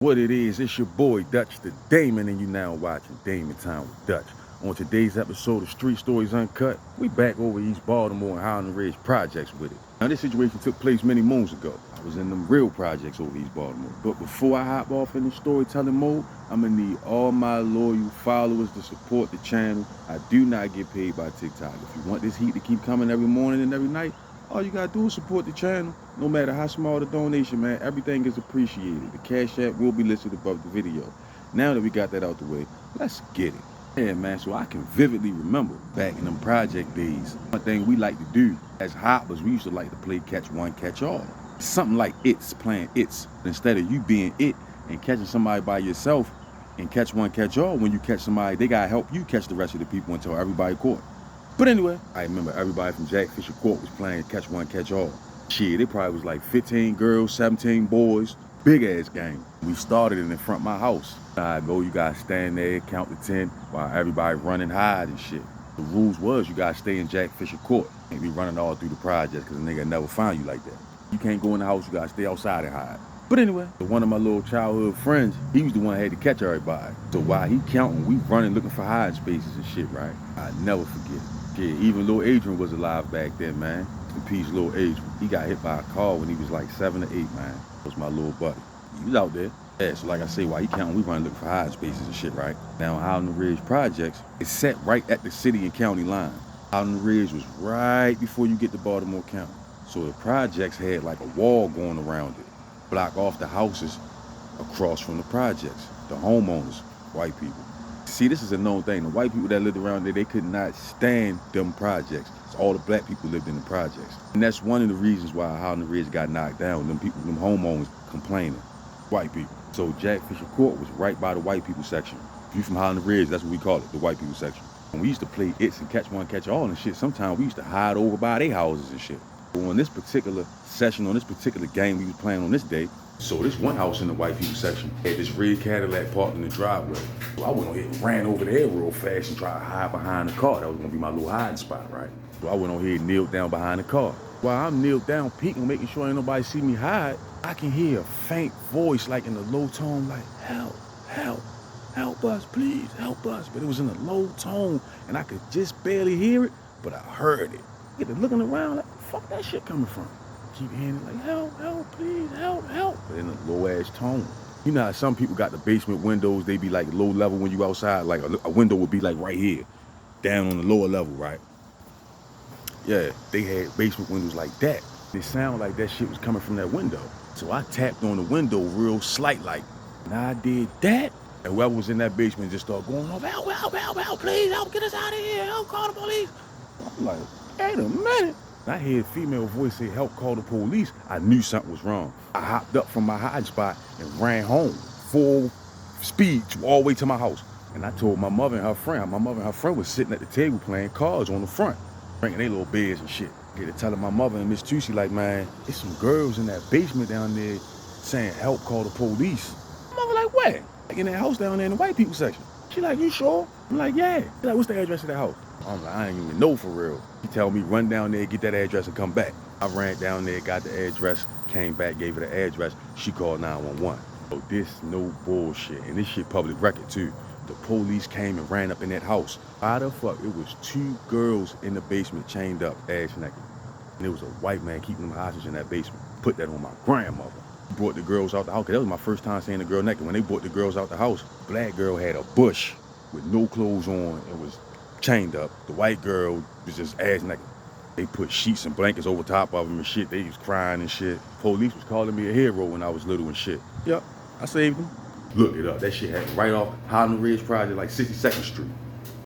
What it is, it's your boy Dutch the Damon, and you now watching Damon Time with Dutch. On today's episode of Street Stories Uncut, we back over East Baltimore and Highland Ridge projects with it. Now this situation took place many moons ago. I was in them real projects over East Baltimore. But before I hop off in the storytelling mode, I'm gonna need all my loyal followers to support the channel. I do not get paid by TikTok. If you want this heat to keep coming every morning and every night, all you gotta do is support the channel. No matter how small the donation, man, everything is appreciated. The Cash App will be listed above the video. Now that we got that out the way, let's get it. Yeah, man, so I can vividly remember back in them project days, one thing we like to do as hoppers, we used to like to play catch one, catch all. Something like It's, playing It's. Instead of you being it and catching somebody by yourself and catch one, catch all, when you catch somebody, they gotta help you catch the rest of the people until everybody caught. But anyway, I remember everybody from Jack Fisher Court was playing catch one, catch all. Shit, it probably was like 15 girls, 17 boys, big ass game. We started it in front of my house. I go, you guys stand there, count to 10 while everybody running hide and shit. The rules was you guys stay in Jack Fisher Court. Can't be running all through the project because a nigga never find you like that. You can't go in the house, you gotta stay outside and hide. But anyway, one of my little childhood friends, he was the one that had to catch everybody. So while he counting, we running looking for hiding spaces and shit, right? I never forget. Yeah, even Lil Adrian was alive back then, man. In peace, Lil Adrian. He got hit by a car when he was like 7 or 8, man. That was my little buddy. He was out there. Yeah, so like I say, while he counting, we running looking for hiding spaces and shit, right? Now, Highland Ridge Projects is set right at the city and county line. Highland Ridge was right before you get to Baltimore County. So the projects had like a wall going around it, block off the houses across from the projects. The homeowners, white people. See, this is a known thing. The white people that lived around there, they could not stand them projects. So all the black people lived in the projects. And that's one of the reasons why Highland Ridge got knocked down. Them people, them homeowners complaining. White people. So Jack Fisher Court was right by the white people section. If you from Highland Ridge, that's what we call it, the white people section. When we used to play It's and catch one, catch all and shit, sometimes we used to hide over by their houses and shit. But on this particular session, on this particular game we was playing on this day, so this one house in the white people section had this red Cadillac parked in the driveway. So I went on here and ran over there real fast and tried to hide behind the car. That was gonna be my little hiding spot, right? So I went on here and kneeled down behind the car. While I'm kneeled down, peeking, making sure ain't nobody see me hide, I can hear a faint voice like in a low tone, like, help, help, help us, please, help us. But it was in a low tone and I could just barely hear it, but I heard it. Get to looking around like, fuck that shit coming from? Keep hearing it like, help, help, please, help, help. But in a low ass tone. You know how some people got the basement windows, they be like low level when you outside, like a window would be like right here, down on the lower level, right? Yeah, they had basement windows like that. It sounded like that shit was coming from that window. So I tapped on the window real slight like, and I did that. And whoever was in that basement just started going off, help, help, help, help, please, help, get us out of here, help, call the police. I'm like, wait a minute. I heard a female voice say, help, call the police. I knew something was wrong. I hopped up from my hiding spot and ran home, full speed, all the way to my house. And I told my mother and her friend. My mother and her friend was sitting at the table playing cards on the front, bringing their little beds and shit. Get to telling my mother and Miss Tucci, like, man, there's some girls in that basement down there saying, help, call the police. My mother like, where? Like in that house down there in the white people section. She like, you sure? I'm like, yeah. She like, what's the address of that house? I'm like, I ain't even know for real. He tell me, run down there, get that address and come back. I ran down there, got the address, came back, gave her the address. She called 911. So this no bullshit. And this shit public record too. The police came and ran up in that house. How the fuck? It was 2 girls in the basement chained up, ass naked. And it was a white man keeping them hostage in that basement. Put that on my grandmother. Brought the girls out the house. That was my first time seeing a girl naked. When they brought the girls out the house, black girl had a bush with no clothes on and was chained up. The white girl was just ass naked. They put sheets and blankets over top of them and shit. They was crying and shit. Police was calling me a hero when I was little and shit. Yep, I saved them. Look it up. That shit happened right off Highland Ridge Project, like 62nd Street.